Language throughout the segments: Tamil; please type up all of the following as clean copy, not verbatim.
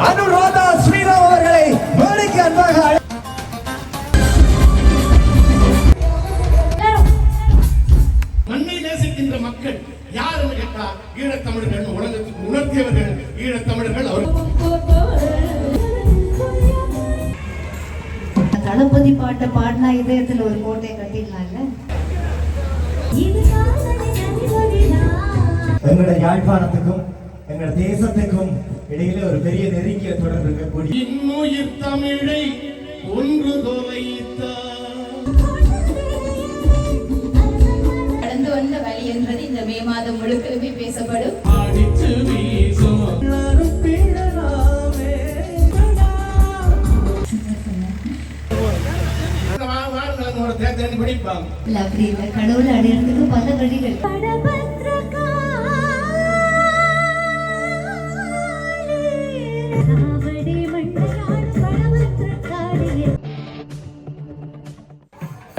அனுராதா ஸ்ரீராம் அவர்களை மேடைக்கு அன்பாக மண்ணை நேசிக்கின்ற மக்கள் யார் என்று கேட்டால் ஈழத்தமிழர்கள் உலகத்துக்கு உணர்த்தியவர்கள் ஈழத்தமிழர்கள். தளபதி பாட்டை பாடினா இதயத்துல ஒரு கோட்டை கட்டிடலாம்ல. எங்களுடைய யாழ்ப்பாணத்துக்கும் எங்கள் தேசத்துக்கும் இடையில ஒரு பெரிய நெருங்கிய தொடர்பு இருக்கக்கூடிய இன்னுயிர் தமிழை ஒன்று கடந்து வந்த வழி என்றது இந்த மே மாதம் முழுக்கவே பேசப்படும். கடவுளை அடையிறதுக்கு பல வழிகள்.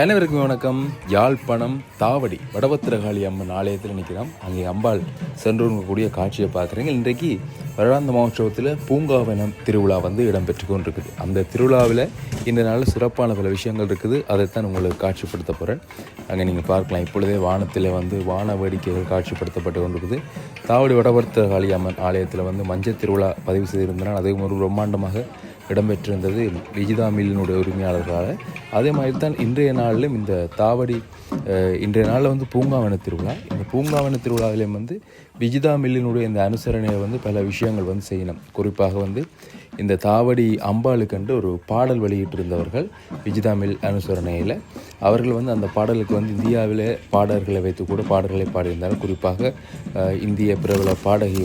அனைவருக்கும் வணக்கம். யாழ்ப்பாணம் தாவடி வடபத்திரகாளி அம்மன் ஆலயத்தில் நிற்கிறோம். அங்கே அம்பாள் சென்றுக்கூடிய காட்சியை பார்க்குறீங்க. இன்றைக்கு வருடாந்த மகோற்சவத்தில் பூங்காவனம் திருவிழா இடம்பெற்று கொண்டிருக்குது. அந்த திருவிழாவில் இந்த நாளில் சிறப்பான பல விஷயங்கள் இருக்குது. அதைத்தான் உங்களுக்கு காட்சிப்படுத்த போகிறேன். அங்கே நீங்கள் பார்க்கலாம். இப்பொழுதே வானத்தில் வான வேடிக்கைகள் காட்சிப்படுத்தப்பட்டு கொண்டிருக்குது. தாவடி வடபத்திரகாளி அம்மன் ஆலயத்தில் மஞ்சள் திருவிழா பதிவு செய்திருந்தனால் அதுவும் ஒரு பிரம்மாண்டமாக இடம்பெற்றிருந்தது விஜிதா மில்லினுடைய உரிமையாளர்களால். அதே மாதிரி தான் இன்றைய நாளிலும் இந்த தாவடி இன்றைய நாளில் பூங்காவன திருவிழா. இந்த பூங்காவன திருவிழாவிலையும் விஜிதா மில்லினுடைய இந்த அனுசரணையை பல விஷயங்கள் செய்யணும். குறிப்பாக இந்த தாவடி அம்பாளுக்கென்று ஒரு பாடல் வெளியிட்டிருந்தவர்கள் விஜிதா மில் அனுசரணையில். அவர்கள் அந்த பாடலுக்கு இந்தியாவில் பாடல்களை வைத்து கூட பாடல்களை பாடியிருந்தார்கள். குறிப்பாக இந்திய பிரபல பாடகி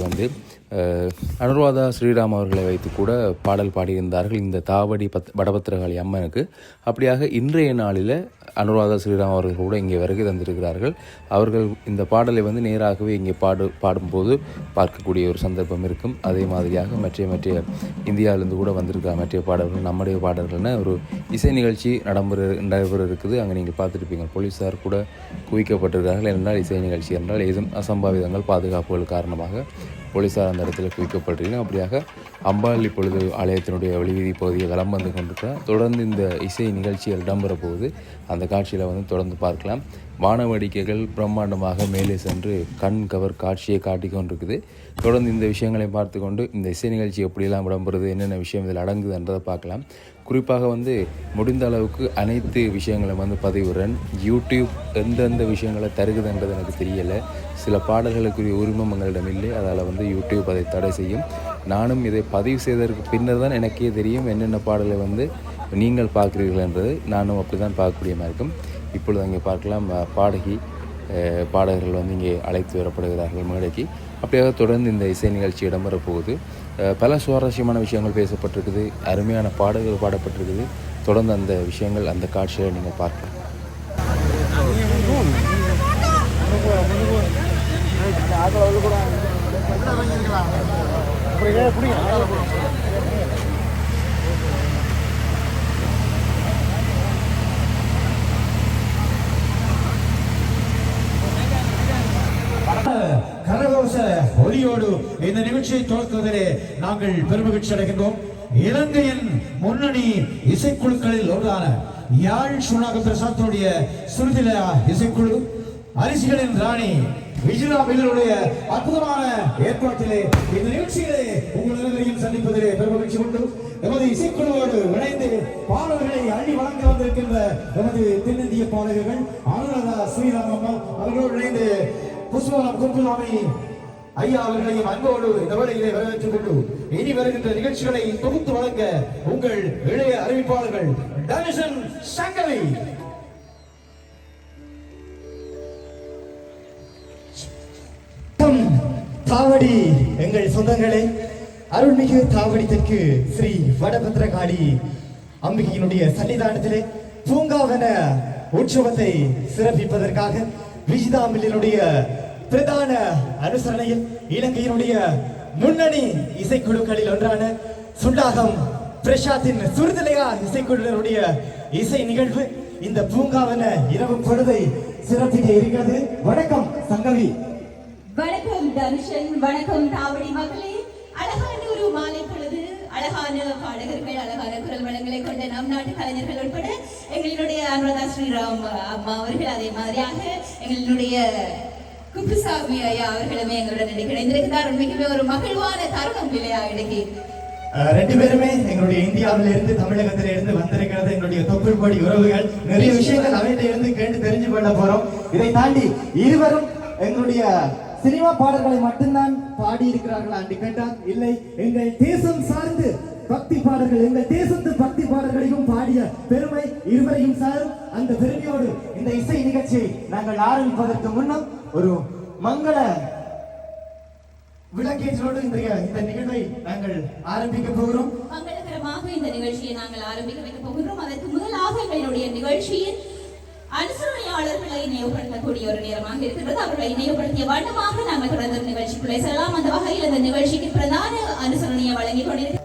அனுராதா ஸ்ரீராம் அவர்களை வைத்து கூட பாடல் பாடியிருந்தார்கள் இந்த தாவடி வடபத்திரகாளி அம்மனுக்கு. அப்படியாக இன்றைய நாளில் அனுராதா ஸ்ரீராம் அவர்கள் கூட இங்கே வருகை தந்திருக்கிறார்கள். அவர்கள் இந்த பாடலை நேராகவே இங்கே பாடும்போது பார்க்கக்கூடிய ஒரு சந்தர்ப்பம் இருக்கும். அதே மாதிரியாக மற்ற இந்தியாவிலேருந்து கூட வந்திருக்காங்க மற்ற பாடல்கள், நம்முடைய பாடல்கள்னு ஒரு இசை நிகழ்ச்சி நடைபெற இருக்குது. அங்கே நீங்கள் பார்த்துருப்பீங்க. போலீஸார் கூட குவிக்கப்பட்டிருக்கிறார்கள். என்றால் இசை நிகழ்ச்சி என்றால் ஏதும் அசம்பாவிதங்கள் பாதுகாப்புகள் காரணமாக போலீஸார் அந்த இடத்துல குவிக்கப்படுறீங்க. அப்படியாக அம்பாள் இப்பொழுது ஆலயத்தினுடைய வெளிவீதி பகுதியை வலம் வந்து கொண்டிருக்கிறார். தொடர்ந்து இந்த இசை நிகழ்ச்சிகள் இடம்பெற போகுது. அந்த காட்சியில் தொடர்ந்து பார்க்கலாம். வான வேடிக்கைகள் பிரம்மாண்டமாக மேலே சென்று கண் கவர் காட்சியை காட்டி கொண்டிருக்குது. தொடர்ந்து இந்த விஷயங்களை பார்த்து கொண்டு இந்த இசை நிகழ்ச்சி எப்படியெல்லாம் இடம்பெறுது, என்னென்ன விஷயம் இதில் அடங்குதுன்றதை பார்க்கலாம். குறிப்பாக முடிந்த அளவுக்கு அனைத்து விஷயங்களை பதிவுறேன். யூடியூப் எந்தெந்த விஷயங்களை தருகுதுன்றது எனக்கு தெரியலை. சில பாடல்களுக்குரிய உரிமம் எங்களிடம் இல்லை. அதால் யூடியூப் அதை தடை செய்யும். நானும் இதை பதிவு செய்ததற்கு பின்னர் தான் எனக்கே தெரியும் என்னென்ன பாடலை நீங்கள் பார்க்குறீர்கள் என்றது. நானும் அப்படி தான் பார்க்கக்கூடிய மாதிரி இருக்கும். இப்பொழுது அங்கே பார்க்கலாம். பாடகர்கள் இங்கே அழைத்து வரப்படுகிறார்கள் மேடைக்கு. அப்படியாக தொடர்ந்து இந்த இசை நிகழ்ச்சி இடம்பெற போகுது. பல சுவாரஸ்யமான விஷயங்கள் பேசப்பட்டிருக்குது. அருமையான பாடல்கள் பாடப்பட்டிருக்குது. தொடர்ந்து அந்த விஷயங்கள் அந்த காட்சியை நீங்கள் பார்க்கலாம். கரகோஷ ஒலியோடு இந்த நிகழ்ச்சியை துவக்குவதிலே நாங்கள் பெருமகிழ்ச்சி அடைகின்றோம். இலங்கையின் முன்னணி இசைக்குழுக்களில் ஒன்றான யாழ் சுனாக பிரசாத்தினுடைய சுருதில இசைக்குழு, அரிசிகளின் ராணி விஜிதா மில்லுடைய அற்புதமான ஏற்பாட்டிலே இந்த நிகழ்ச்சியிலே உங்கள் அனைவரையும் சந்திப்பதிலே பெருமகிழ்ச்சி கொண்டு எமது இசைக்குழுவோடு இணைந்து பாடல்களை அள்ளி வழங்க வந்திருக்கின்ற எமது தென்னிந்திய பாடகர்கள் அனுராதா ஸ்ரீராம் அம்மா அவர்களோடு இணைந்து புஷ்பவனம் குங்குலாமி ஐயா அவர்களையும் அன்போடு இந்த வேளையிலே வரவேற்றுக் கொண்டு இனி வருகின்ற நிகழ்ச்சிகளை தொகுத்து வழங்க உங்கள் இளைய அறிவிப்பாளர்கள் டனிஷன் சங்கவி. தாவடி எங்கள் சொந்தங்களே, அருள்மிகு தாவடி தெற்கு ஸ்ரீ வடபத்திரகாளி அம்பிகையினுடைய சன்னிதானத்திலே பூங்காவன உற்சவத்தை சிறப்பிப்பதற்காக விஜிதா மில்லினுடைய பிரதான அனுசரணையில் இலங்கையினுடைய முன்னணி இசைக்குழுக்களில் ஒன்றான சுண்டாகம் பிரசாத்தின் சுருதிலையா இசைக்குழுவினுடைய இசை நிகழ்வு இந்த பூங்காவன இரவு பொழுதை சிறப்பிக்க இருக்கிறது. வணக்கம் சங்கவி. வணக்கம் தனுஷன். வணக்கம் தாவடி மக்களே. அழகான ஒரு மாலை பொழுது அழகான பாடகர்கள், அழகான குரல் வளங்களை கொண்ட நம் நாட்டு கலைஞர்கள் உட்பட எங்களுடைய அனுராதா ஸ்ரீராம் அம்மா அவர்கள், அதே மாதிரியாக எங்களுடைய குப்புசாமி ஐயா அவர்களுமே எங்களுடன் இணைந்திருக்கிறார். உண்மைக்குமே ஒரு மகிழ்வான தருணம் இல்லையா இன்னைக்கு? ரெண்டு பேருமே எங்களுடைய இந்தியாவில இருந்து தமிழகத்தில இருந்து வந்திருக்கிறது எங்களுடைய தொப்புள் கொடி உறவுகள். நிறைய விஷயங்கள் அவையில இருந்து கேட்டு தெரிஞ்சு கொள்ள போறோம். இதை தாண்டி இருவரும் எங்களுடைய சினிமா பாடல்களை மட்டும்தான் பாடி இருக்கிறார்களா என்று கேட்டால் இல்லை, எங்கள் தேசம் சார்ந்து பக்தி பாடல்கள், எங்கள் தேசத்து பக்தி பாடல்களையும் பாடிய பெருமை இருவரையும் சாரும். அந்த பெருமையோடு இந்த இசை நிகழ்ச்சியை நாங்கள் ஆரம்பிப்பதற்கு முன்னம் ஒரு மங்கள விளக்கேற்றோடு இந்த நிகழ்வை நாங்கள் ஆரம்பிக்க போகிறோம். மங்களகரமாக இந்த நிகழ்ச்சியை நாங்கள் ஆரம்பிக்க வைக்க போகிறோம். அதற்கு முதலாக எங்களுடைய நிகழ்ச்சியின் அனுசரணையாளர்களை நினைவுபடுத்தக்கூடிய ஒரு நேரமாக இருக்கிறது. அவர்களை நினைவுபடுத்திய வண்ணமாக நாங்கள் தொடர்ந்து நிகழ்ச்சிக்குள்ளே செல்லலாம். அந்த வகையில் இந்த நிகழ்ச்சிக்கு பிரதான அனுசரணையை வழங்கிக் கொண்டிருக்கிறார்.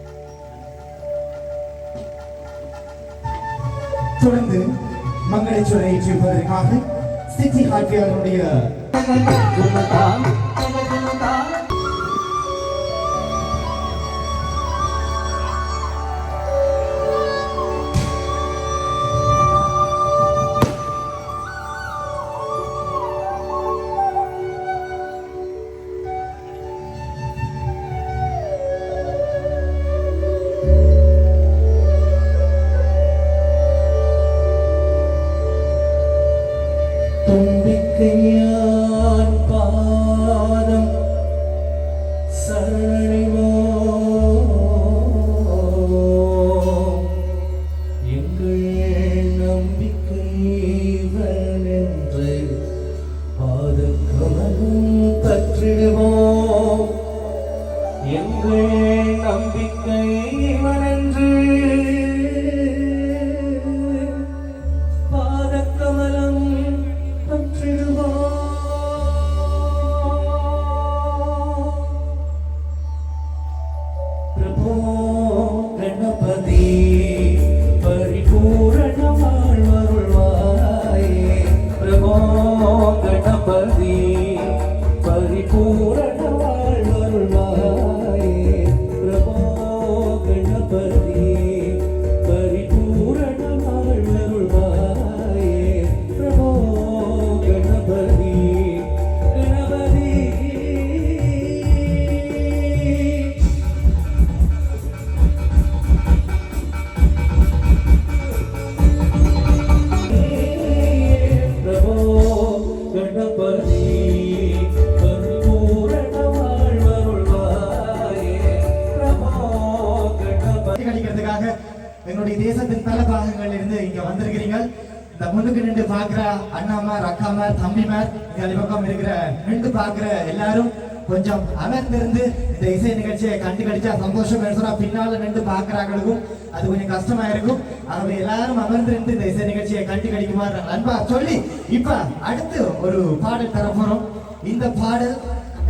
தொடர்ந்து மங்களேஸ்வரை ஏற்றிருப்பதற்காக சிட்டி ஹார்ட்வேருடைய தும்பிக்கையான் பாதம் சரணிவோம், எங்கள் நம்பிக்கை இவனென்று பாதக்கமலும் பற்றிடுவோம், எங்கள் நம்பிக்கை இவனென்று பாதக்கமலம் பிரபோ கணபதி பரிபூரண வாழ்வருள்வாயே, பிரபோ கணபதி பரிபூரண வாழ்வருள்வாயே, பிரபோ கணபதி பரிபூரண வாழ்வருள்வாயே, பிரபோ கணபதி கணபதி. பிரபோ கணபதி பரிபூரண வாழ்வருள்வாயே, பிரபோ கணபதி. கழிக்கிறதுக்காக எங்களுடைய தேசத்தின் பல பாகங்களில் இருந்து இங்க வந்திருக்கிறீங்க. இந்த முன்னுக்கு நின்று பாக்குற அண்ணாமார், அக்காமார், தம்பிமார், இந்த பக்கம் இருக்கிற நின்று பாக்குற எல்லாரும் கொஞ்சம் அமர்ந்திருந்து இந்த இசை நிகழ்ச்சியை கண்டு கழிச்சா சந்தோஷம். சொன்னா பின்னால நின்று பாக்குறாங்களுக்கும் அது கொஞ்சம் கஷ்டமா இருக்கும். ஆகவே எல்லாரும் அமர்ந்திருந்து இந்த இசை நிகழ்ச்சியை கண்டு கழிக்குமாறு அன்பா சொல்லி இப்ப அடுத்து ஒரு பாடல் தரப்போறோம். இந்த பாடல்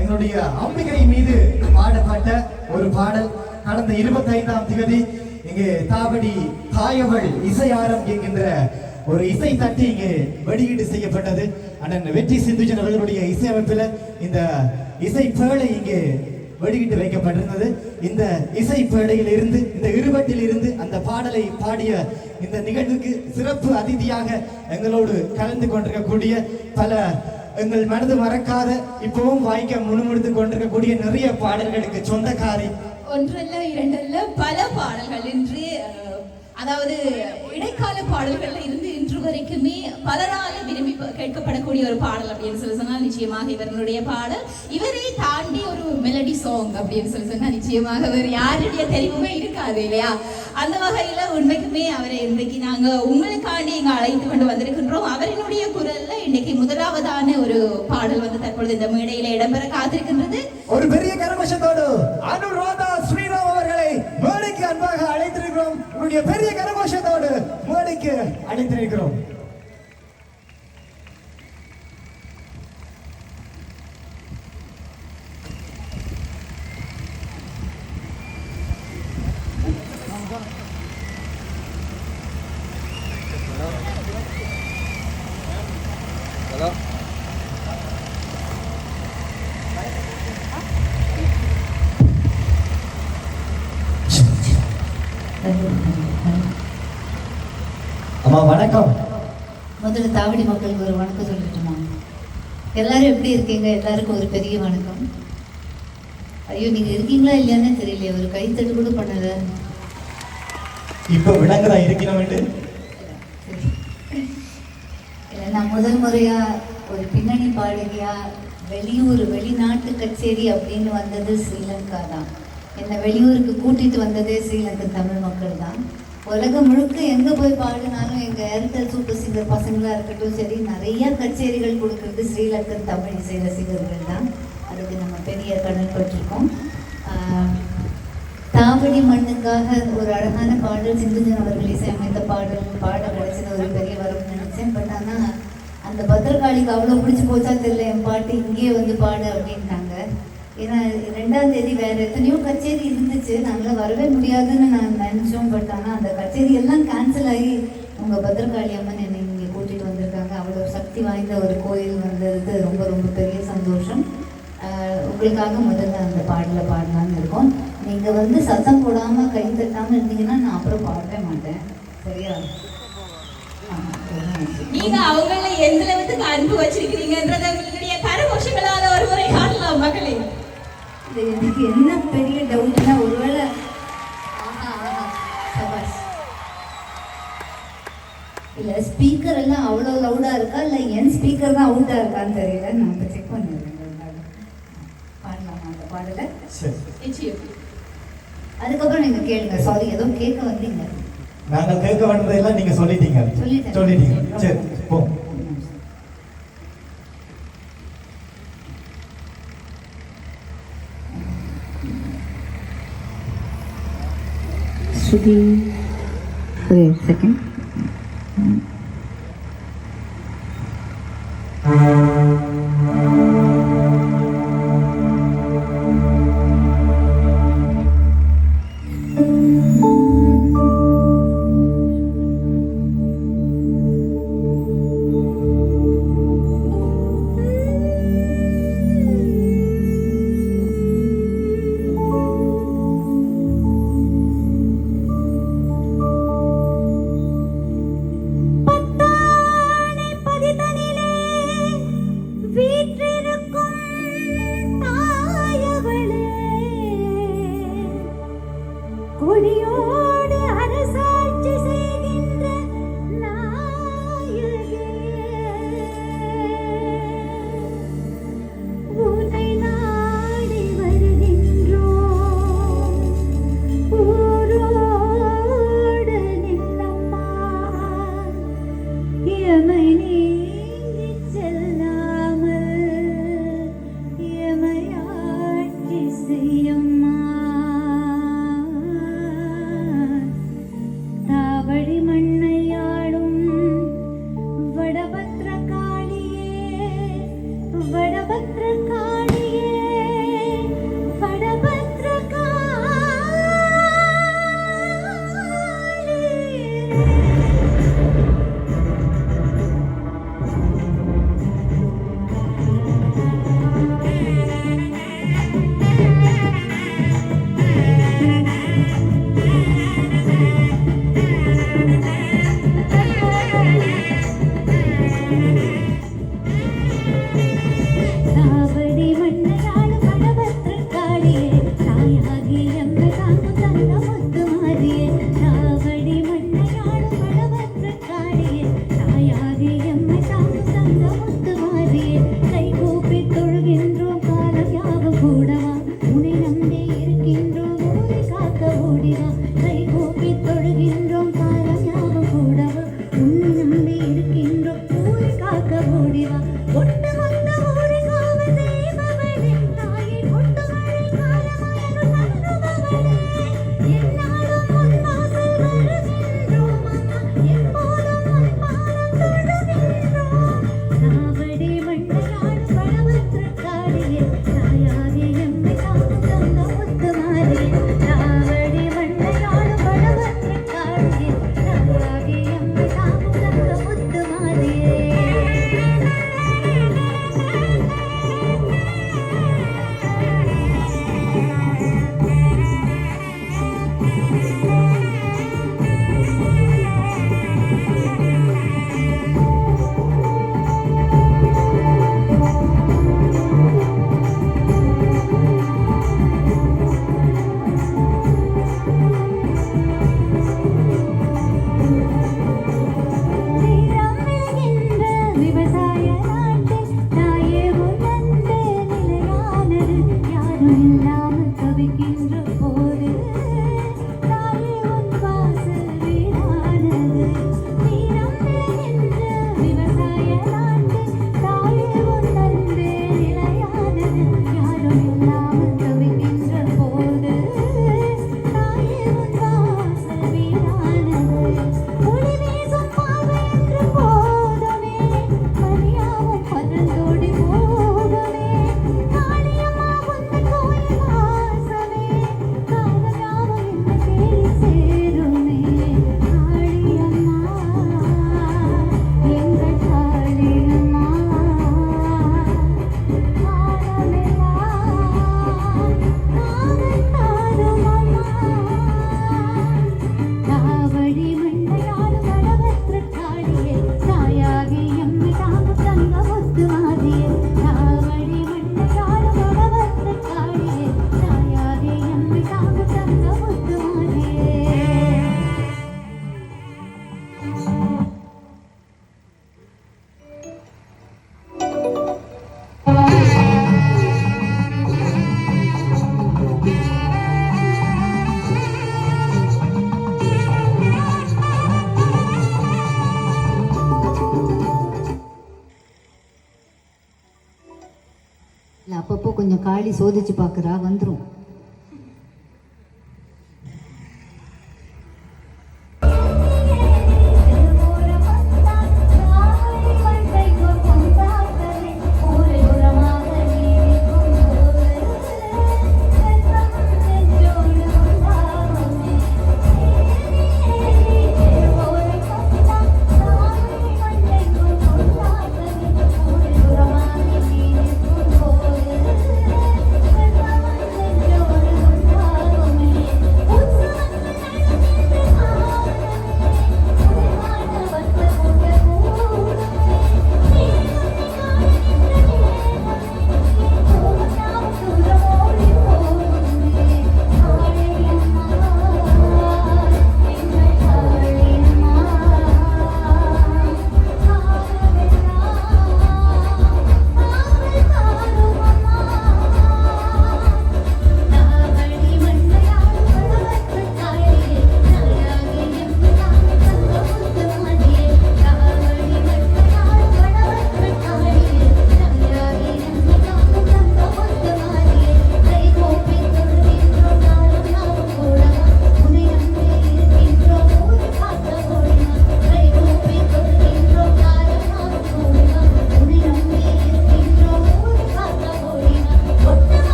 எங்களுடைய அம்பிகை மீது பாடப்பட்ட ஒரு பாடல். கடந்த 25ஆம் தேதி இங்கே தாவடி தாயவள் இசையாரம் என்கின்ற ஒரு இசை தட்டி இங்கே வெளியீடு செய்யப்பட்டது. அண்ணன் வெற்றி சிந்துஜன் அவர்களுடைய இசையமைப்பில் இந்த இசை பேழை இங்கே வெளியிட்டு வைக்கப்பட்டிருந்தது. இந்த இசை பேழையில் இருந்து, இந்த இருவட்டில் இருந்து அந்த பாடலை பாடிய இந்த நிகழ்வுக்கு சிறப்பு அதிதியாக எங்களோடு கலந்து கொண்டிருக்கக்கூடிய பல எங்கள் மனது மறக்காத இப்பவும் வாய்க்க முணுமுணுத்து கொண்டிருக்கக்கூடிய நிறைய பாடல்களுக்கு சொந்தக்காரி. ஒன்றல்ல இரண்டல்ல பல பாடல்கள் இன்று, அதாவது இடைக்கால பாடல்கள்ல இருந்து இன்று வரைக்குமே பலரால விரும்பி கேட்கப்படக்கூடிய ஒரு பாடல் அப்படின்னு சொல்லி சொன்னால் நிச்சயமாக இவருடைய பாடல். இவரை தாண்டி ஒரு மெலடி சாங் அப்படின்னு சொல்லி சொன்னா நிச்சயமாக வேறு யாருடைய தெரிவுமே இருக்காது இல்லையா? அந்த வகையில உண்மைக்குமே அவரை இன்றைக்கு நாங்க உங்களுக்காண்டி இங்க அழைத்து கொண்டு வந்திருக்கின்றோம். அவரினுடைய குரல்ல இன்னைக்கு முதலாவதான ஒரு பாடல் வந்து தற்பொழுது இந்த மேடையில இடம்பெற காத்திருக்கின்றது. ஒரு பெரிய கரகோஷத்தோடு அனுராதா ஸ்ரீராம் அவர்களை மேடைக்கு அன்பாக அழைத்திருக்கிறோம். உங்களுடைய பெரிய கரகோஷத்தோடு மேடைக்கு அழைத்திருக்கிறோம். அம்மா வணக்கம். முதல்ல தாவடி மக்களுக்கு ஒரு வணக்கம் சொல்லிட்டுமா. எல்லாரும் எப்படி இருக்கீங்க? எல்லாருக்கும் ஒரு பெரிய வணக்கம். ஐயோ, நீங்க இருக்கீங்களா இல்லையானே தெரியலையே, ஒரு கைத்தட்டு கூட பண்ணல. இப்ப விளங்குதா இருக்கணும். நான் முதல் முறையா ஒரு பின்னணி பாடகியா வெளிநாட்டு கச்சேரி அப்படின்னு வந்தது ஸ்ரீலங்கா தான். என்னை வெளியூருக்கு கூட்டிட்டு வந்ததே ஸ்ரீலங்கன் தமிழ் மக்கள் தான். உலகம் முழுக்க எங்கே போய் பாடினாலும் எங்கள் ஏர்டெல் சூப்பர் சிங்கர் பசங்களாக இருக்கட்டும் சரி, நிறைய கச்சேரிகள் கொடுக்கறது ஸ்ரீலங்கன் தமிழ் இசை ரசிகர்கள் தான். அதுக்கு நம்ம பெரிய கடன்பட்டிருக்கோம். தாவடி மண்ணுக்காக ஒரு அழகான பாடல் சிந்துஜன் அவர்கள் இசையமைத்த பாட கிடைச்சது ஒரு பெரிய வரும்னு நினச்சேன். பட் ஆனால் அந்த பத்திரகாளிக்கு அவ்வளோ பிடிச்சி போச்சா தெரியல, என் பாட்டு இங்கேயே வந்து பாடு அப்படின்ட்டாங்க. ஏன்னா 2ஆம் தேதி வேறு எத்தனையோ கச்சேரி இருந்துச்சு, நாங்களாம் வரவே முடியாதுன்னு நான் நினச்சோம். பட் ஆனால் அந்த கச்சேரி எல்லாம் கேன்சல் ஆகி உங்கள் பத்திரகாளி அம்மன் என்னை இங்கே கூட்டிகிட்டு வந்திருக்காங்க. அவ்வளோ சக்தி வாய்ந்த ஒரு கோயில் வந்தது ரொம்ப ரொம்ப பெரிய சந்தோஷம். உங்களுக்காக முதல்ல அந்த பாடலை பாடலான்னு இருக்கோம். நீங்கள் வந்து சத்தம் போடாமல் கை தட்டாமல் இருந்தீங்கன்னா நான் அப்புறம் பாடவே மாட்டேன், சரியா? நீங்க அவங்கள எந்த அளவுக்கு அன்பு வச்சிருக்கிறீங்கன்றத உங்களுடைய கரகோஷங்களால ஒரு முறை காட்டலாம் மகளே. இது எனக்கு என்ன பெரிய டவுட்னா, ஒருவேளை இல்லை ஸ்பீக்கர் எல்லாம் அவ்வளோ லவுடாக இருக்கா இல்லை என் ஸ்பீக்கர் தான் அவுட்டாக இருக்கான்னு தெரியல. நான் இப்போ செக் பண்ணிடுறேன். பாடலாமா அந்த பாடலை? நிச்சயம். அதுக்கப்புறம் நீங்கள் கேளுங்க. சாரி, ஏதோ கேட்க வந்தீங்க. நாங்கள் கேட்க வேண்டியதெல்லாம் நீங்க சொல்லிட்டீங்க. சரி, போ. ஸ்ருதி, ஒரு செகண்ட். பத்திரகாளி அப்பப்போ கொஞ்சம் காளி சோதிச்சு பார்க்குறா, வந்துடும்.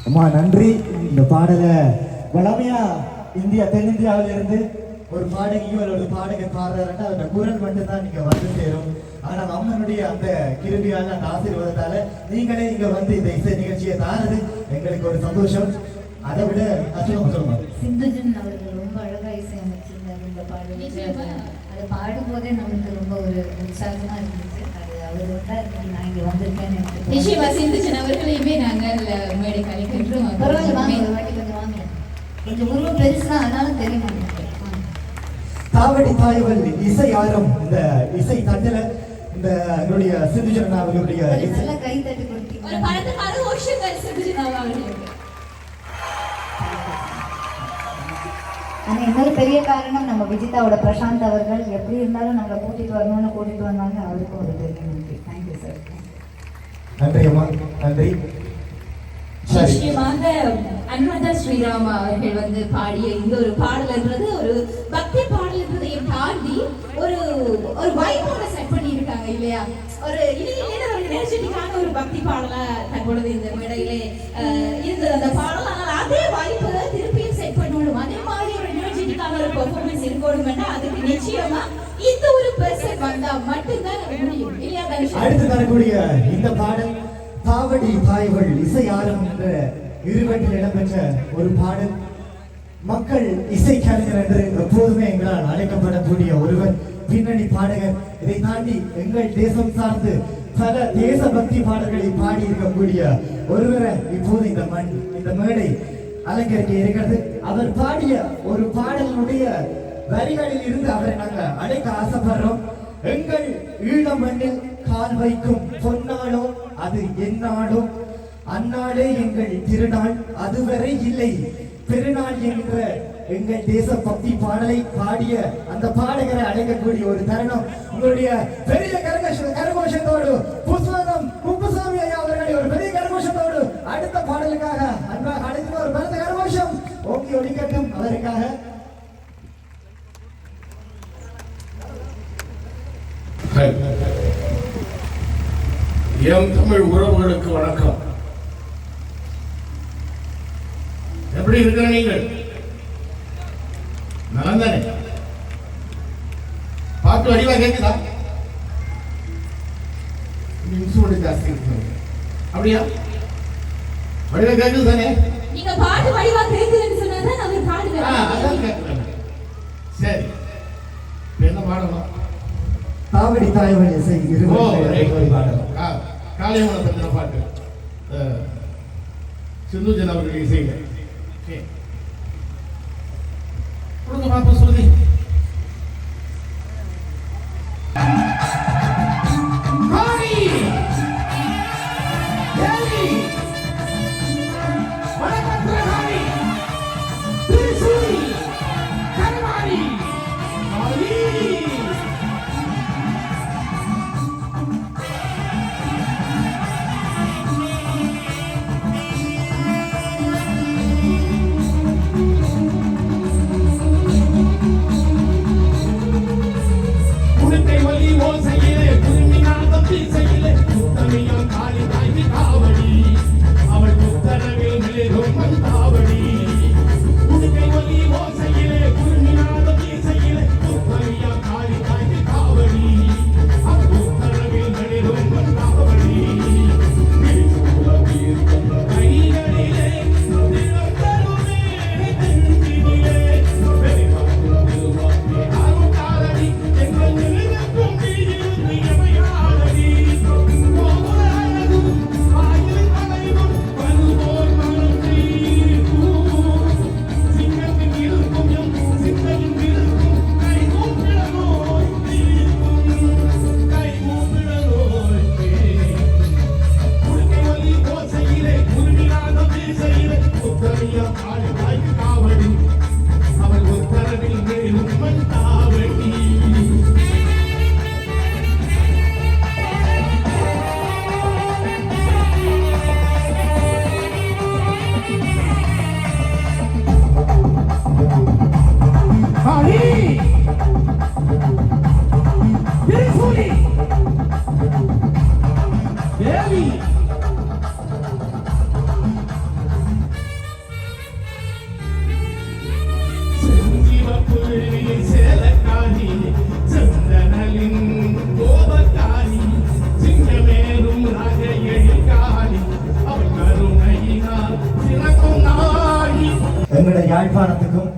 அம்மா நன்றி. இந்த பாடலை வளமையா தென்னிந்தியாவில இருந்து ஒரு பாடகியோ ஒரு பாடகர் பாடுறாருன்னா அந்த குரல் மட்டும் தான் நீங்க வந்து சேரும். ஆனால் அம்மனுடைய அந்த கிருபியால அந்த ஆசீர்வாதத்தால நீங்களே இங்க வந்து இந்த இசை நிகழ்ச்சியை தானது எங்களுக்கு ஒரு சந்தோஷம். அதை விட சொல்லுங்க சிந்துஜன் அவர்கள் ரொம்ப அழகா இசையமைச்சிருந்தார் இந்த பாடல். அதை பாடும்போதே நம்மளுக்கு ரொம்ப ஒரு உற்சாகமா இருந்துச்சு. அது அவர் வந்தா நான் இங்க வந்திருக்கேன்னு நிச்சயமா சிந்துஜன் அவர்களையுமே நாங்கள் மேடை கலைக்கின்றோம். பரவாயில்ல, வாங்க ஒரு வாட்டி கொஞ்சம் வாங்க. கொஞ்சம் உருவம் பெருசுதான், அதனாலும் தெரிய மாட்டேங்குது. தாவடி தாயவல் இசை ஆரம் இந்த இசை தண்டல இந்த எங்களுடைய சிந்துஜன் அவர்களுடைய நல்ல கை தட்டி கொடுத்தீங்க. ஒரு படத்துக்கான வருஷங்கள் சிந்துஜன் அவர்களுக்கு ஆனால் இன்னொரு பெரிய காரணம் நம்ம விஜிதாவோட பிரசாந்த் அவர்கள் எப்படி இருந்தாலும் நம்மளை கூட்டிகிட்டு வரணும்னு கூட்டிகிட்டு வந்தாங்க. அவருக்கும் ஒரு பெரிய நன்றி. Thank you sir. நன்றி அம்மா, நன்றி. சரி, நிச்சயமாக அனுராதா ஸ்ரீராம் அவர்கள் வந்து பாடிய இந்த ஒரு பாடல்ன்றது ஒரு பக்தி பாடல்ன்றதையும் தாண்டி ஒரு ஒரு வைபோட செட் பண்ணி இருக்காங்க இல்லையா? ஒரு இனிமையான ஒரு எனர்ஜெட்டிக்கான ஒரு பக்தி பாடலா தற்பொழுது இந்த மேடையிலே இருந்தது அந்த பாடல். ஆனால் அதே வாய்ப்பு திருப்பியும் செட் பண்ணணும், அதே மாதிரி ஒரு எனர்ஜெட்டிக்கான ஒரு பெர்ஃபார்மன்ஸ் இருக்கணும்னா அதுக்கு நிச்சயமா இந்த ஒரு பெர்சன் வந்தா மட்டும்தான் முடியும் இல்லையா தனுஷ்? அடுத்து தரக்கூடிய இந்த பாடல் தாவடி தாய்கள் இசையாரம் என்ற இருவற்றில் இடம்பெற்ற ஒரு பாடல். மக்கள் இசை கலைஞர் என்று எப்போதுமே எங்களால் அழைக்கப்படக்கூடிய ஒருவர், பின்னணி பாடகர். இதை தாண்டி எங்கள் தேசம் சார்ந்து பல தேசபக்தி பாடல்களை பாடி இருக்கக்கூடிய ஒருவரை இப்போது இந்த மேடை அலங்கரிக்க இருக்கிறது. அவர் பாடிய ஒரு பாடலினுடைய வரிகளில் இருந்து அவரை நாங்கள் அழைக்க ஆசைப்படுறோம். எங்கள் ஈழ மண்ணில் கால் வைக்கும் பொன்னாளோ அது எந்நாளோ, அந்நாளே எங்கள் திருநாள், அதுவரை இல்லை பெருநாள் என்ற எங்கள் தேச பக்தி பாடலை பாடிய அந்த பாடகரை அழைக்கக்கூடிய ஒரு தருணம். உங்களுடைய பெரிய கரகோஷத்தோடு புஷ்பகம் குப்புசாமி ஐயா அவர்களை ஒரு பெரிய கரகோஷத்தோடு அடுத்த பாடலுக்காக அன்பாக அழைத்து ஒரு பலத்த கரகோஷம் ஓகே ஒழிக்கட்டும் அவருக்காக. எம் தமிழ் உறவுகளுக்கு வணக்கம். எப்படி இருக்கிற நீங்கள்? நலந்தானே? பாட்டு வடிவா கேட்குதா? இன்ஸ்ட்ருமெண்ட் ஜாஸ்தி இருக்கு அப்படியா? வடிவா கேட்குது தானே? நீங்க பாட்டு வடிவா கேட்குதுன்னு சொன்னாதான் நான் பாடுவேன். அதான் கேட்குறேன். சரி, என்ன பாடணும்? தாவடி தாய்கள் இசை இருவரும் பாடல். காளியம்மனை பற்றின பாட்டு சிந்துஜன் அவர்கள் இசையில கொடுங்க பாப்பா சொல்லி. எங்களோட யாழ்ப்பாணத்துக்கும்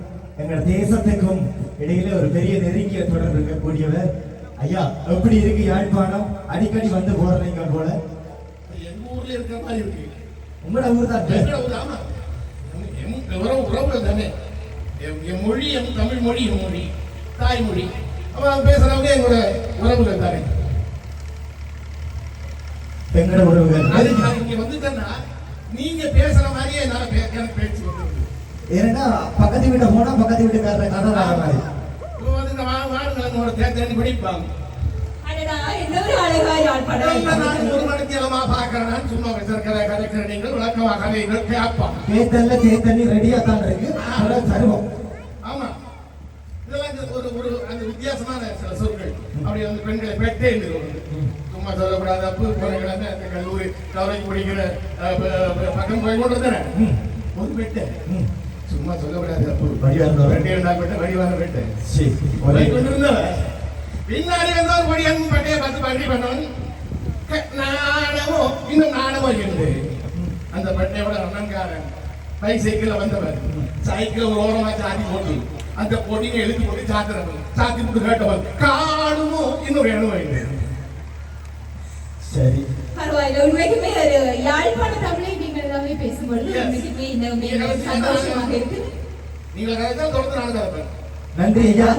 எங்களோட தேசத்துக்கும் இடையில ஒரு பெரிய நெருங்கிய தொடர்பு இருக்கக்கூடியவர் ஐயா. எப்படி இருக்கு யாழ்ப்பாணம்? அடிக்கடி வந்து போறீங்க போல. எங்க ஊர்ல இருக்கிற மாதிரி இருக்கு. உங்களோட ஊர் தான். ஆமா, உறவுகள் தானே. என் மொழி, என் தமிழ் மொழி, என் மொழி தாய்மொழி. அவன் பேசுறவங்க எங்களோட உறவுகள் தானே. எங்களோட உறவுகள். அதுக்கு நான் இங்க வந்துட்டேன்னா நீங்க பேசுற மாதிரியே எனக்கு பேச்சு வந்துருக்கு. ஏன்னா பக்கத்து வீட்டை போனா பக்கத்து வீட்டுக்காரரை கதை வர மாதிரி. இப்போ வந்து இந்த வாரங்களோட தேர்தல் படிப்பாங்க. அடடா, என்ன ஒரு அழகா யாழ்ப்பாணம். நான் ஒரு மணிக்கு எல்லாம் பார்க்கறேன். சும்மா வச்சிருக்கிற கதைக்கிற நீங்கள் விளக்கமாக கதைகள் கேட்பாங்க. தேர்தல் ரெடியா தான் இருக்கு, தருவோம். ஆமா, இதெல்லாம் ஒரு அந்த வித்தியாசமான சில சொற்கள். அப்படி வந்து பெண்களை பெட்டே சும்மா சொல்லக்கூடாது. அப்பு போறீங்களா அந்த கல்லூரி கவலைக்கு படிக்கிற பக்கம் போய் கொண்டு தானே ஒரு பெட்டை சும்மா சொல்லக்கூடாது. அப்பு பெட்டை இருந்தா பெட்டை வடிவான பெட்டை பின்னாடி வந்து ஒரு படியன் பட்டையை பார்த்து பண்டி பண்ணவன் நாணமோ இன்னும் நாணமோ இருந்து அந்த பட்டையோட அண்ணன்காரன் பைசைக்கிள் வந்தவன் சைக்கிள் ஒரு ஓரமா சாத்தி போட்டு அந்த பொடியை எழுதி போட்டு சாத்துறவன் சாத்தி போட்டு கேட்டவன் காணுமோ இன்னும் வேணுமோ இல்லை. சரி, பரவாயில்ல. உண்மைக்குமே ஒரு யாழ்ப்பாண தமிழை நீங்கள் எல்லாமே பேசும்பொழுது உண்மைக்குமே இந்த சந்தோஷமாக இருக்கு. நீங்கள் கதைத்தான் தொடர்ந்து நான் கதைப்பேன். நன்றி ஐயா,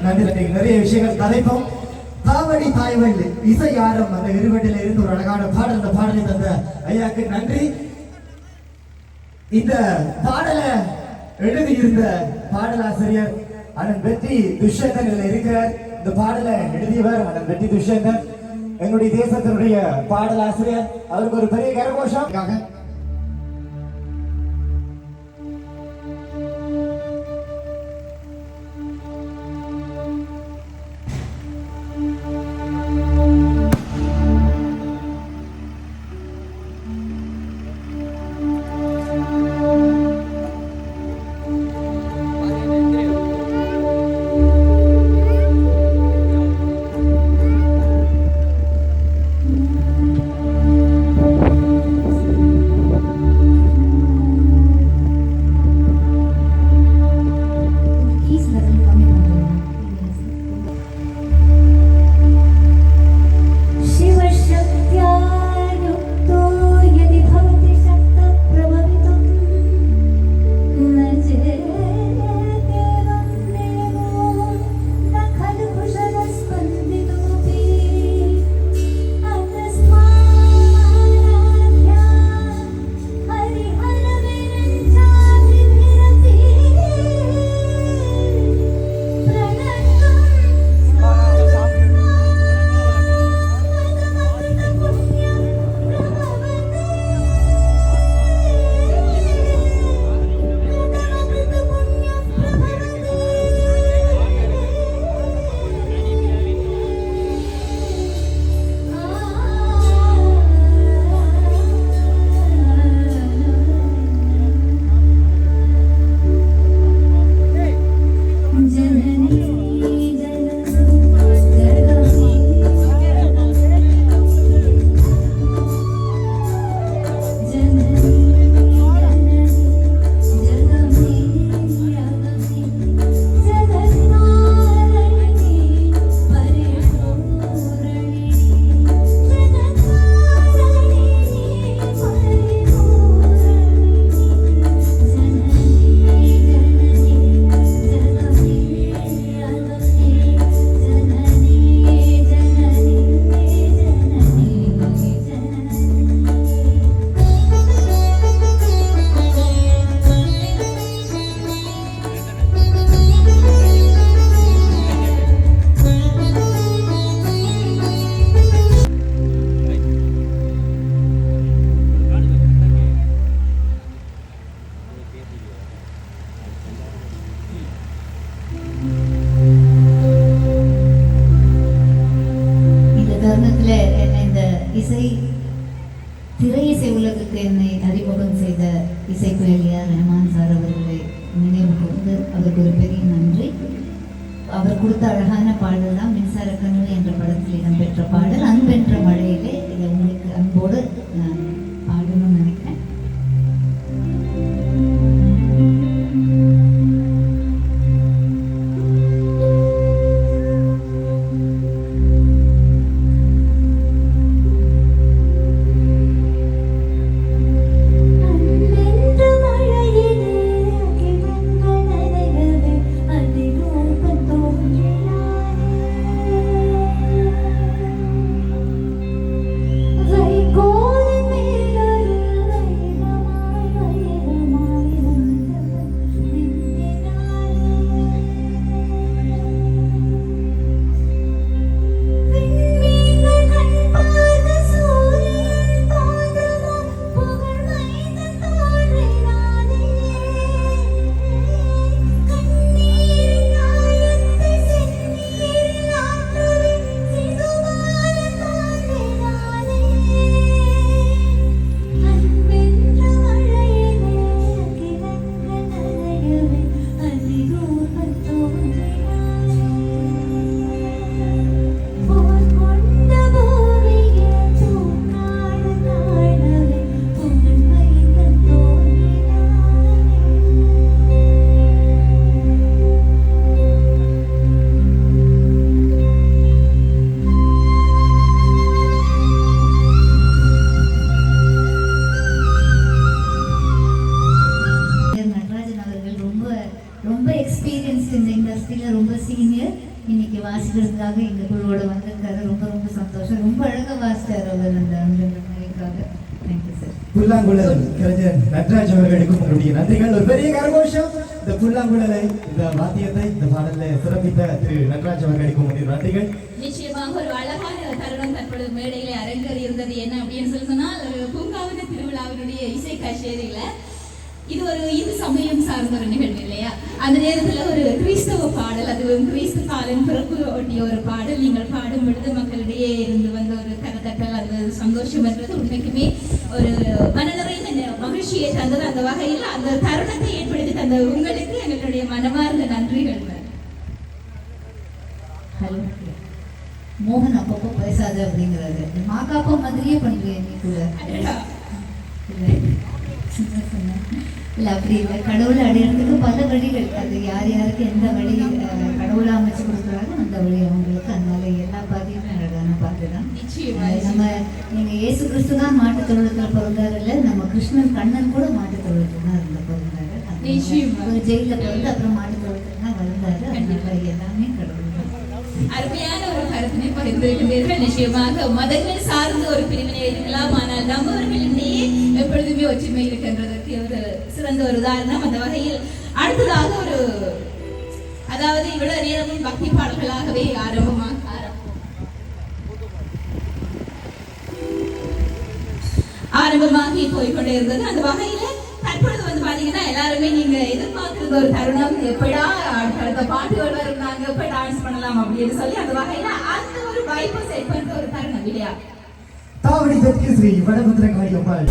நன்றி. நிறைய விஷயங்கள் கதைப்போம். தாவடி தாய்வல் இசை ஆரம் அந்த இருவட்டில இருந்து ஒரு அழகான பாடல், அந்த பாடலை தந்த ஐயாக்கு நன்றி. இந்த பாடலை எழுதியிருந்த பாடலாசிரியர் அண்ணன் வெற்றி துஷ்யந்தன் இருக்கிறார். இந்த பாடலை எழுதியவர் அண்ணன் வெற்றி துஷ்யந்தன், எங்களுடைய தேசத்தினுடைய பாடலாசிரியர். அவருக்கு ஒரு பெரிய கரகோஷம். திரை இசை உலகுக்கு என்னை அறிமுகம் செய்த இசைப்புயலியார் ரஹ்மான் சார் அவர்களை நினைவு கூர்ந்து அவருக்கு ஒரு பெரிய நன்றி. அவர் கொடுத்த அழகான பாடல் தான் மின்சார கனவு என்ற படத்தில் இடம்பெற்ற பாடல். அன்பென்ற மழையிலே இதை உங்களுக்கு அன்போடு நான் பாடணும்னு நினைக்கிறேன். They call me இன்னைக்கு வாசிக்கிறதுக்காக எங்க குழுவோட வந்திருக்காரு. ரொம்ப ரொம்ப சந்தோஷம். ரொம்ப அழகா வாசிச்சார் அவர் அந்த மொழிக்காக. Thank you sir. புல்லாங்குழல் கலைஞர் நட்ராஜ் அவர்களுக்கும் உங்களுடைய நன்றிகள். ஒரு பெரிய கரகோஷம். இந்த புல்லாங்குழலை, இந்த வாத்தியத்தை, இந்த பாடலை சிறப்பித்த திரு நட்ராஜ் அவர்களுக்கும் உங்களுடைய நன்றிகள். நிச்சயமாக ஒரு அழகான தருணம் தற்பொழுது மேடையில அரங்கேறி இருந்தது. என்ன அப்படின்னு சொல்லி சொன்னால், பூங்காவன திருவிழாவினுடைய இசை கச்சேரியில இது ஒரு இந்து சமயம் சார்ந்த ஒரு நிகழ்வு இல்லையா? அந்த நேரத்துல ஒரு கிறிஸ்தவ பாடல், அதுவும் கிறிஸ்து காலின் பிறப்பு ஒட்டிய ஒரு பாடல் நீங்கள் பாடும் பொழுது மக்களிடையே இருந்து வந்த ஒரு கரத்தட்டல், அந்த சந்தோஷம் என்றது உண்மைக்குமே ஒரு மனநிறைந்த மகிழ்ச்சியை தந்தது. அந்த வகையில் அந்த தருணத்தை ஏற்படுத்தி தந்த உங்களுக்கு எங்களுடைய மனமார்ந்த நன்றிகள். ஹலோ மோகன் அப்பப்போ பேசாத அப்படிங்கிறாரு. மாக்காப்பா மாதிரியே பண்றேன் நீ கூட. இல்லை அப்படி இல்லை. கடவுளை அடையிறதுக்கு பல வழிகள். அது யார் யாருக்கு எந்த வழி கடவுளை அமைச்சு கொடுக்குறாங்க அந்த வழி அவங்களுக்கு. அதனால எல்லா பாதையுமே அழகான பாட்டு தான். நம்ம நீங்க இயேசு கிறிஸ்து தான் மாட்டுத் தொழுவத்தில் பிறந்தாரு இல்லை, நம்ம கிருஷ்ணன் கண்ணன் கூட மாட்டுத் தொழுவத்தில் தான் இருந்த பிறந்தாரு. ஒரு ஜெயில பிறந்து அப்புறம் மாட்டுத் தொழுவத்தில் தான் வந்தாரு. அதனால எல்லாமே கடவுள் தான். அருமையான ஒரு கருத்தினை பகிர்ந்திருக்கின்றீர்கள். நிச்சயமாக மதங்கள் சார்ந்த ஒரு பிரிவினை இருக்கலாம், ஆனால் நம்மவர்களிடையே எப்பொழுதுமே ஒற்றுமை இருக்கின்றதற்கு ஒரு சிறந்த ஒரு உதாரணம். அந்த வகையில் அடுத்ததாக ஒரு அதாவது இவ்வளவு நேரமும் பக்தி பாடல்களாகவே ஆரம்பமாகி போய்கொண்டே இருந்தது. அந்த வகையில தற்பொழுது வந்து பாத்தீங்கன்னா எல்லாருமே நீங்க எதிர்பார்க்கிற ஒரு தருணம், எப்படா அடுத்த பாட்டுகள் வரும், நாங்க எப்ப டான்ஸ் பண்ணலாம் அப்படின்னு சொல்லி அந்த வகையில அந்த ஒரு வைப்பை செட் பண்ற ஒரு தருணம் இல்லையா? தாவடி தெற்கு ஸ்ரீ வடபத்திரகாளி அம்பாள்.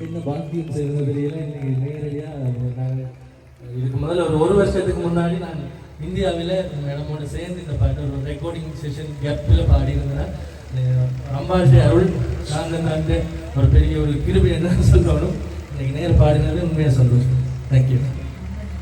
என்ன பாக்கியம் செய்வதில் இன்னைக்கு நேரடியாக நாங்கள் இதுக்கு முதல்ல ஒரு வருஷத்துக்கு முன்னாடி நான் இந்தியாவில் மேடமோட சேர்ந்து இந்த பாட்டு ஒரு ரெக்கார்டிங் செஷன் கேப்பில் பாடியிருந்தேன். அம்பாளுடைய அருள் சார்ந்த ஒரு பெரிய ஒரு கிருபை என்னன்னு சொல்லணும். இன்னைக்கு நேரம் பாடினது உண்மையாக சந்தோஷம். தேங்க்யூ.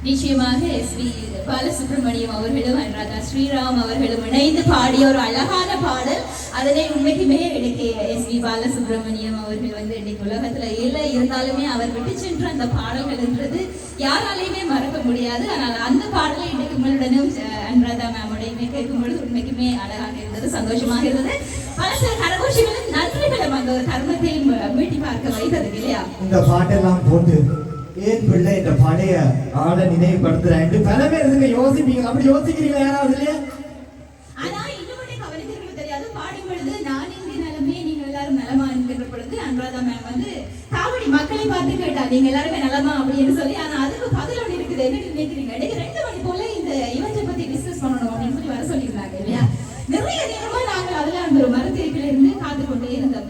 நிச்சயமாக ஸ்ரீ பாலசுப்ரமணியம் அவர்களும் அனுராதா ஸ்ரீராம் அவர்களும் இணைந்து பாடிய ஒரு அழகான பாடல். அதனை உண்மைக்குமே இன்னைக்கு ஸ்ரீ பாலசுப்ரமணியம் அவர்கள் வந்து இன்னைக்கு உலகத்துல இல்லை இருந்தாலுமே அவர் விட்டு சென்ற அந்த பாடல்கள் என்றது யாராலையுமே மறக்க முடியாது. ஆனால் அந்த பாடலை இன்னைக்கு உங்களுடனும் அனுராதா மேமுடையுமே கேட்கும் பொழுது உண்மைக்குமே அழகாக இருந்தது, சந்தோஷமாக இருந்தது. பல சில கரகோஷங்களும் நன்றிகளும் அந்த ஒரு தருணத்தையும் மீட்டி பார்க்க வைத்தது இல்லையா? இந்த பாட்டெல்லாம் போட்டு ஏன் பிள்ளை என்ற பழைய ஆட நினைவுபடுத்துறேன். பல பேர் இதுங்க யோசிப்பீங்க. அப்படி யோசிக்கிறீங்களா யாராவது இல்லையா? ஆனா இன்னொரு கவனிக்கிறது தெரியாது. பாடும் பொழுது நான் இங்கே நலமே நீங்க எல்லாரும் நலமா என்கின்ற பொழுது அனுராதா மேம் வந்து காவடி மக்களை பார்த்து கேட்டா நீங்க எல்லாருமே நலமா அப்படின்னு சொல்லி. ஆனா அதுக்கு பதில் ஒன்று இருக்குது. என்ன நினைக்கிறீங்க? எனக்கு 2 மணி போல இந்த இவெண்ட்டை பத்தி டிஸ்கஸ் பண்ணணும் அப்படின்னு சொல்லி வர சொல்லியிருந்தாங்க இல்லையா? நிறைய நேரமா நாங்கள் அதுல அந்த ஒரு மரத்திற்குல இருந்து காத்து கொண்டே இருந்த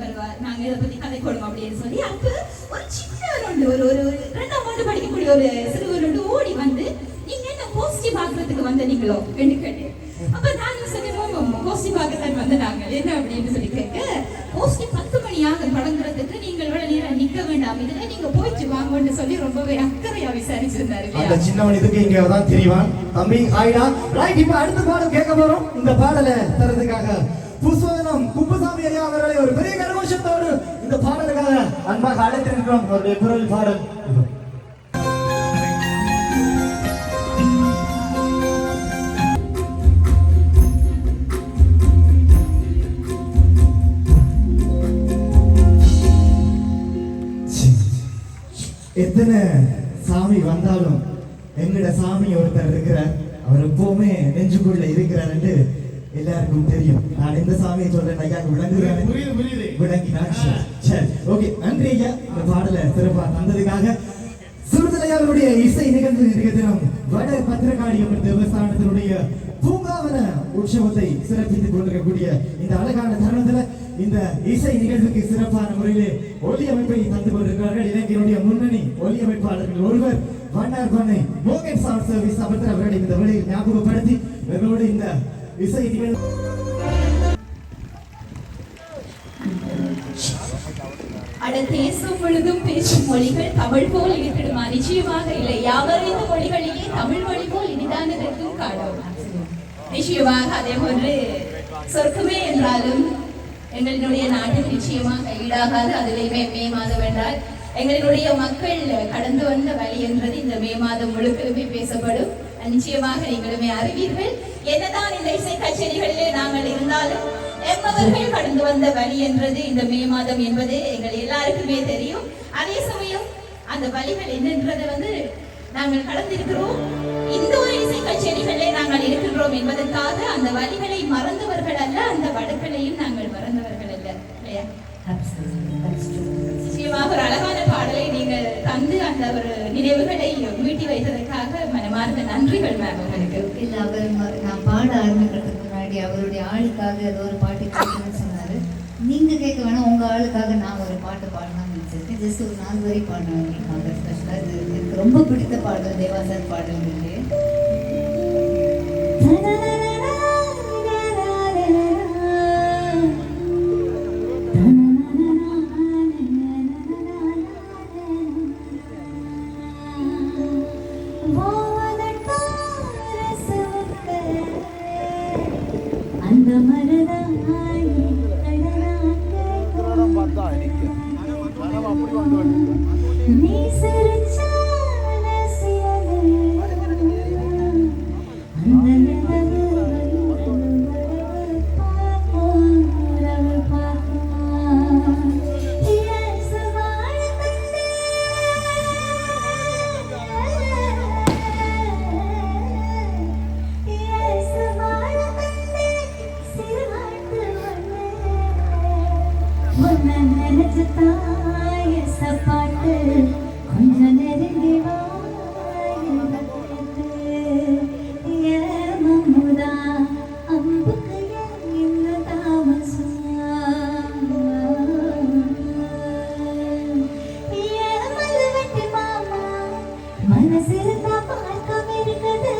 நாங்க இதை பத்தி கதை கொடுவோம் அப்படின்னு சொல்லி அப்ப ஒரு சின்ன ஒரு 2ஆம் ஆண்டு படிக்கக்கூடிய ஒரு சிறுவனோடு ஓடி வந்து நீங்க என்ன போஸ்டி பாக்குறதுக்கு வந்த நீங்களோ என்று கேட்டு. அப்ப நான் சொன்னேன் போஸ்டி பார்க்கத்தான் வந்து நாங்கள் என்ன அப்படின்னு சொல்லி கேட்க, போஸ்டி 10 மணியாக தொடங்குறதுக்கு நீங்கள் இவ்வளவு நேரம் நிக்க வேண்டாம், இதுல நீங்க போயிட்டு வாங்கன்னு சொல்லி ரொம்பவே அக்கறையா விசாரிச்சிருந்தாரு. அந்த சின்னவன் இதுக்கு இங்க தான் தெரிவான். தம்பி ஆயிடா ரைட். இப்ப அடுத்த பாடல் கேட்க போறோம். இந்த பாடலை தரதுக்காக புஷ்பவனம் குப்புசாமி ஐயா அவர்களை ஒரு பெரிய கரகோஷத்தோடு இந்த பாடலுக்காக அன்பாக அழைத்திருக்கிறோம். அவருடைய குரல் பாடல் எத்தனை சாமி வந்தாலும் எங்கட சாமி ஒருத்தர் இருக்கிறார். அவர் எப்பவுமே நெஞ்சுக்குள்ள இருக்கிறார் என்று எல்லாருக்கும் தெரியும். நான் எந்த சாமியை சொல்றேன் ஐயா விளங்குகிறேன். விளங்கினான். சரி ஓகே, நன்றி ஐயா இந்த பாடலை சிறப்பா தந்ததுக்காக. சுருதலையாருடைய இசை நிகழ்வு தினம் வட பத்திரகாளியம்மன் தேவஸ்தானத்தினுடைய பூங்காவன உற்சவத்தை சிறப்பித்துக் கொண்டிருக்கக்கூடிய இந்த அழகான தருணத்துல இந்த இசை நிகழ்வுக்கு சிறப்பான முறையிலே ஒலி அமைப்பை தந்து கொண்டிருக்கிறார்கள். இலங்கையினுடைய முன்னணி ஒலி அமைப்பாளர்கள் ஒருவர் வண்ணார் பண்ணை மோகன் சவுண்ட் சர்வீஸ் அபத்திர அவர்களை இந்த வேளையில் ஞாபகப்படுத்தி எங்களோடு இந்த இசை நிகழ்வு தேசம் முழுதும் பேசும் மொழிகள் தமிழ் போல் இருக்கணுமா? நிச்சயமாக இல்லை. யாவரைந்த மொழிகளிலே தமிழ் மொழி போல் இனிதானதற்கும் காணும். நிச்சயமாக அதே போன்று சொர்க்கமே என்றாலும் எங்களினுடைய நாட்டுக்கு நிச்சயமாக ஈடாகாது. அதிலேயுமே மே மாதம் என்றால் எங்களினுடைய மக்கள் கடந்து வந்த வழி என்றது இந்த மே மாதம் முழுக்கலுமே பேசப்படும். நிச்சயமாக நீங்களுமே அறிவீர்கள். என்னதான் இந்த இசை கச்சேரிகளிலே நாங்கள் இருந்தாலும் எம்மவர்கள் கடந்து வந்த வழி என்றது இந்த மே மாதம் என்பது எங்கள் எல்லாருக்குமே தெரியும். அதே சமயம் அந்த வழிகள் என்னன்றது நாங்கள் கடந்திருக்கிறோம். இந்த ஒரு இசை கச்சேரிகளே நாங்கள் இருக்கின்றோம் என்பதற்காக அந்த வழிகளை மறந்தவர்கள் அல்ல, அந்த வடுக்களையும் நாங்கள் மறந்தவர்கள் அல்ல, இல்லையா? நிச்சயமாக ஒரு அழகான பாடலை நீங்கள் தந்து அந்த ஒரு நினைவுகளை மீட்டி வைத்ததற்காக மனமார்ந்த நன்றிகள் மேம் உங்களுக்கு. இல்லை, அவர் நான் பாட ஆரம்பிக்கிறதுக்கு முன்னாடி அவருடைய ஆளுக்காக ஏதோ ஒரு பாட்டு கேட்கணும்னு சொன்னாரு. நீங்க கேட்க வேணாம், உங்க ஆளுக்காக நான் ஒரு பாட்டு பாடணும்னு நினைச்சிருக்கேன். ஜஸ்ட் ஒரு 4 வரி பாடணும். ஸ்பெஷலாக இது எனக்கு ரொம்ப பிடித்த பாடல், தேவாசர் பாடல் இருக்கு. அந்த நீ சிரிச்சால பாட்டு கொஞ்ச நெருங்கி வாமுதா அம்புக்கு என்ன தாமசம் மல்லவெட்டி மாமா மனசிருந்தா பார்க்கம் இருக்குது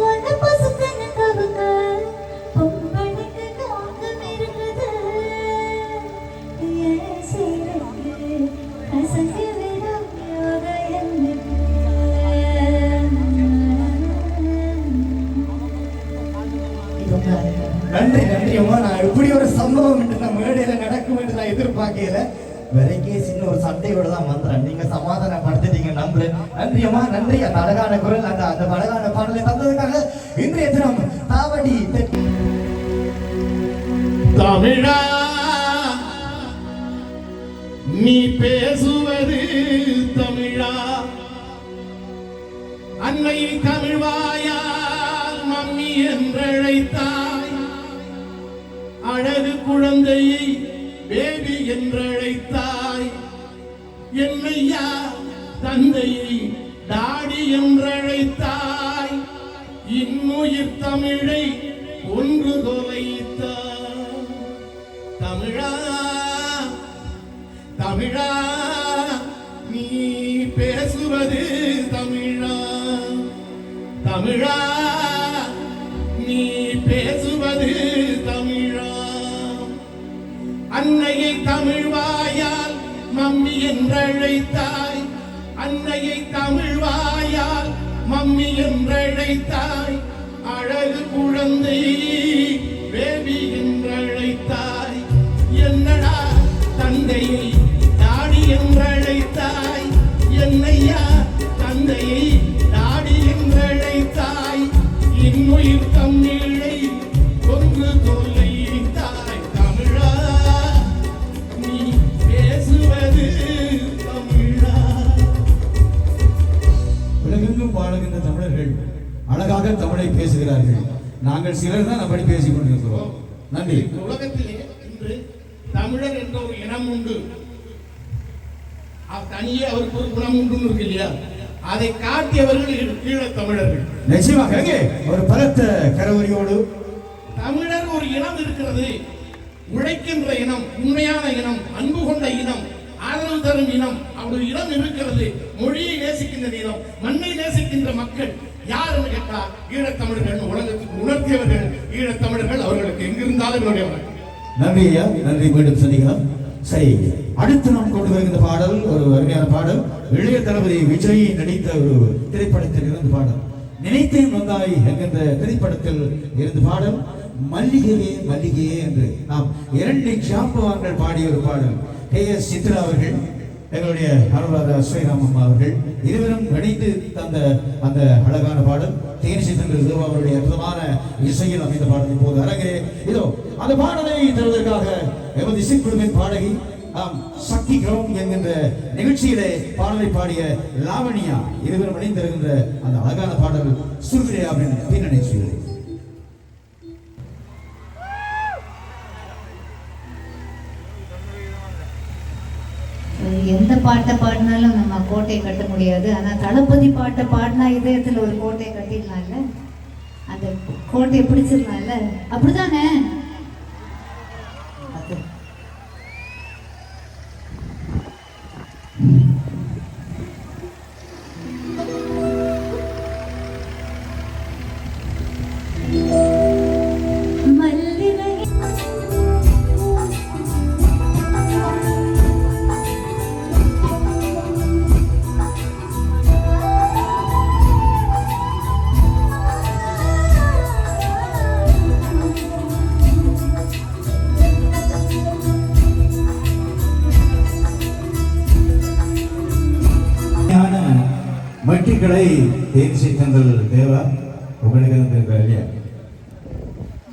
ஒன்ன பசுக்கன்னு கவுக்க பொம்பனுக்கு நோக்கம் இருக்குது நன்றி நன்றி அம்மா. நான் இப்படி ஒரு சம்பவம் இந்த மேடையில நடக்கும் என்று நான் எதிர்பார்க்கல. வரைக்கே சின்ன ஒரு சண்டையோட தான் வந்துறேன். நீங்க சமாதானப்படுத்திட்டீங்க, நம்புறேன். நன்றி அம்மா, நன்றி. அந்த அழகான குரல், அந்த அழகான பாடலை தந்ததுக்காக இன்றைய தினம் தாவடி தமிழா நீ பேசுவது தமிழா, அன்னை தமிழ்வாயால் மம்மி என்றழைத்தாய், அழகு குழந்தையை பேபி என்றழைத்தாய், என்னையா தந்தையை டாடி என்றழைத்தாய், இன்னுயிர் தமிழை ஒன்று தொலைத்தாய். தமிழா தமிழா நீ பேசுவது தமிழா, தமிழா நீ பேசுவது தமிழா, அன்னையை தமிழ்வாயால் மம்மி என்றழைத்தாய், அன்னையை தமிழ்வாயால் மம்மி என்றழைத்தாய், அழகு குழந்தை பேபி என்றழைத்தாய், என்னடா தந்தையை தாடி என்றழைத்தாய், என்னையா தந்தையை தாடி என்றழைத்தாய், இன்னுயிர் தமிழை கொன்று தொலைத்தாய். தமிழா நீ பேசுவது தமிழா. உலகெங்கும் வாழுகின்ற தமிழர்கள் அழகாக தமிழை பேசுகிறார்கள். நாங்கள் சிலர் தான் அப்படி பேசிக் கொண்டிருக்கிறோம். நன்றி. உலகத்திலே இன்று தமிழர் என்ற ஒரு இனம் உண்டு. தனியே அவருக்கு ஒரு குணம் உண்டு இருக்கு இல்லையா? அதை காட்டியவர்கள் ஈழத் தமிழர்கள். நிச்சயமாக ஒரு பலத்த கரவரியோடு தமிழர் ஒரு இனம் இருக்கிறது, உழைக்கின்ற இனம், உண்மையான இனம், அன்பு கொண்ட இனம், ஆதரவு தரும் இனம். அப்படி ஒரு இனம் இருக்கிறது. மொழியை நேசிக்கின்ற இனம், மண்ணை நேசிக்கின்ற மக்கள் யாருன்னு கேட்டா ஈழத்தமிழர்கள். உலகத்துக்கு உணர்த்தியவர்கள் ஈழத்தமிழர்கள். அவர்களுக்கு எங்கிருந்தாலும் என்னுடைய வணக்கம். நன்றி ஐயா, நன்றி. மீண்டும் சந்திக்கலாம். சரி, அடுத்து நாம் கொண்டு வருகின்ற பாடல் ஒரு அருமையான பாடல். இளைய தளபதி விஜய் நடித்த ஒரு திரைப்படத்தில் இருந்த பாடல். நினைத்தேன் வந்தாய் என்கின்ற திரைப்படத்தில் இருந்து பாடல் மல்லிகையே மல்லிகையே என்று நாம் 2 ஜாம்பவான்கள் பாடிய ஒரு பாடல். KS சித்ரா அவர்கள், எங்களுடைய அனுராதா ஸ்ரீராம் அம்மா அவர்கள் இருவரும் இணைந்து தந்த அந்த அழகான பாடல். தேனிசித்தங்கள் தேவா அவருடைய அற்புதமான இசையில் அமைந்த பாடல் இப்போது அரங்கே. இதோ அந்த பாடலை தருவதற்காக எமது இசைக்குழுவின் பாடகி சக்தி கிரௌம் என்கின்ற நிகழ்ச்சியிலே பாடலை பாடிய லாவணியா இருவரும் இணைந்திருக்கின்ற அந்த அழகான பாடல் சுர்வியாவின் பின்னணி சூழலை. எந்த பாட்டை பாடினாலும் நம்ம கோட்டையை கட்ட முடியாது. ஆனா தளபதி பாட்டை பாடினா இதயத்துல ஒரு கோட்டையை கட்டிடலாம்ல, அந்த கோட்டையை பிடிச்சிடலாம்ல, அப்படிதானே? மெட்டிகளை தேனிசித்தங்கள் தேவா உங்களுக்கு இருந்திருக்காரு இல்லையா?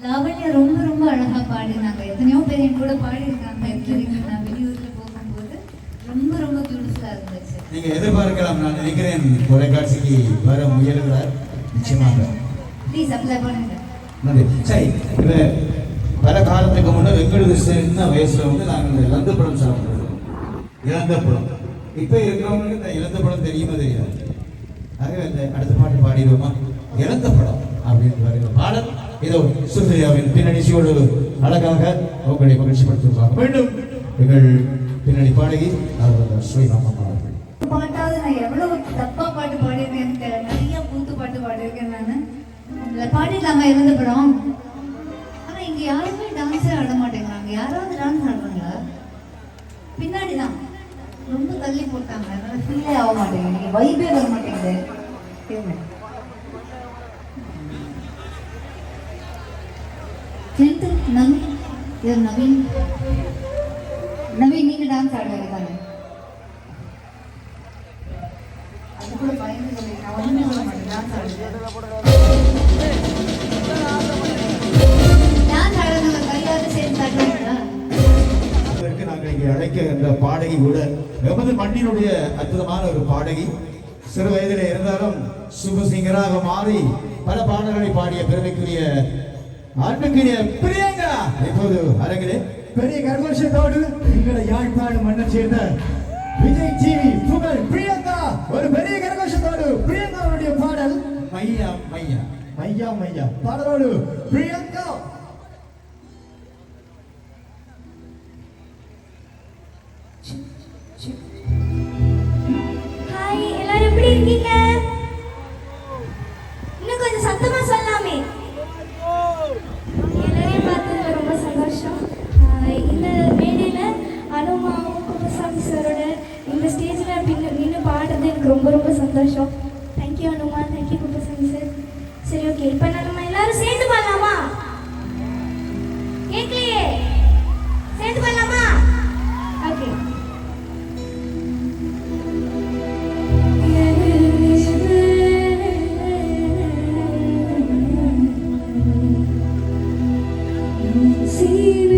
லாவண்யா ரொம்ப ரொம்ப அழகா பாடினாங்க. எத்தனையோ பேர் என் கூட பாடியிருக்காங்க. நான் வெளியூர்ல போகும்போது ரொம்ப ரொம்ப பியூட்டிஃபுல்லா இருந்துச்சு. நீங்க எதிர்பார்க்கலாம், நான் நினைக்கிறேன் தொலைக்காட்சிக்கு வர முயலுகிறார் நிச்சயமாக. ப்ளீஸ் அப்ளை பண்ணுங்க. நன்றி. சரி, இப்ப பல காலத்துக்கு முன்னாடி எங்களுக்கு சின்ன வயசுல வந்து நாங்கள் இழந்த பழம் சாப்பிடுறோம். இழந்த பழம் இப்ப இருக்கிறவங்களுக்கு இந்த இழந்த பழம் தெரியுமா தெரியாது. ஆகவே இந்த அடுத்த பாட்டு பாடிடுவோமா? இழந்த படம் அப்படின்னு வருகிற பாடல் இதோ சுந்தரியாவின் பின்னணிசியோடு அழகாக உங்களை மகிழ்ச்சிப்படுத்துவாங்க. மீண்டும் எங்கள் பின்னணி பாடகி ஸ்ரீராம் அம்மா அவர்கள். பாட்டாவது நான் எவ்வளவு தப்பா பாட்டு பாடியிருக்கேன், நிறைய கூத்து பாட்டு பாடியிருக்கேன். நான் பாடிடலாமா இறந்த படம்? ஆனா இங்க யாருமே டான்ஸே ஆட மாட்டேங்கிறாங்க. யாராவது டான்ஸ் ஆடுறாங்களா? பின்னாடிதான் ரொம்ப தள்ளி போட்டாங்க, அதனால ஃபீலே ஆக மாட்டேங்குது. நீங்க வைபே வர மாட்டேங்குது. நவீன் நவீன் நீங்க டான்ஸ் ஆடுவீங்க தானே? அது கூட பயந்து சொல்லி நான் ஒண்ணுமே சொல்ல மாட்டேன். டான்ஸ் ஆடுறது டான்ஸ் ஆடுறவங்க கையாவது சேர்ந்து ஆடுவாங்களா? நாங்கள் இங்கே அழைக்க இந்த பாடகி கூட எமது மண்ணினுடைய அற்புதமான ஒரு பாடகி. சிறு வயதிலே இருந்தாலும் சுபசிங்கராக மாறி பல பாடல்களை பாடிய பெருமைக்குரிய அன்புக்குரிய பிரியங்கா இப்போது அரங்கிலே பெரிய கர்வஷத்தோடு எங்களை யாழ்ப்பாண மன்னர் சேர்ந்த விஜய் டிவி புகழ் பிரியங்கா ஒரு பெரிய கர்வஷத்தோடு பிரியங்காவுடைய பாடல் மையா மையா மையா மையா பாடலோடு பிரியங்கா. ஹாய், எல்லாரும் எப்படி இருக்கீங்க? இன்னும் கொஞ்சம் சத்தமா சொல்லாமே. எல்லாரையும் பார்த்ததுல ரொம்ப சந்தோஷம். இந்த மேடையில அனுமாவும் குப்புசாமி சாரோட இந்த ஸ்டேஜில் நின்று பாடுறது எனக்கு ரொம்ப ரொம்ப சந்தோஷம். Thank you Anuma, thank you Kuppusamy sir. சரி, ஓகே, இப்போ நம்ம எல்லாரும் சேர்ந்து பாடலாமா? கேட்கலையே, சேர்ந்து பாடலாமா? ஓகே. See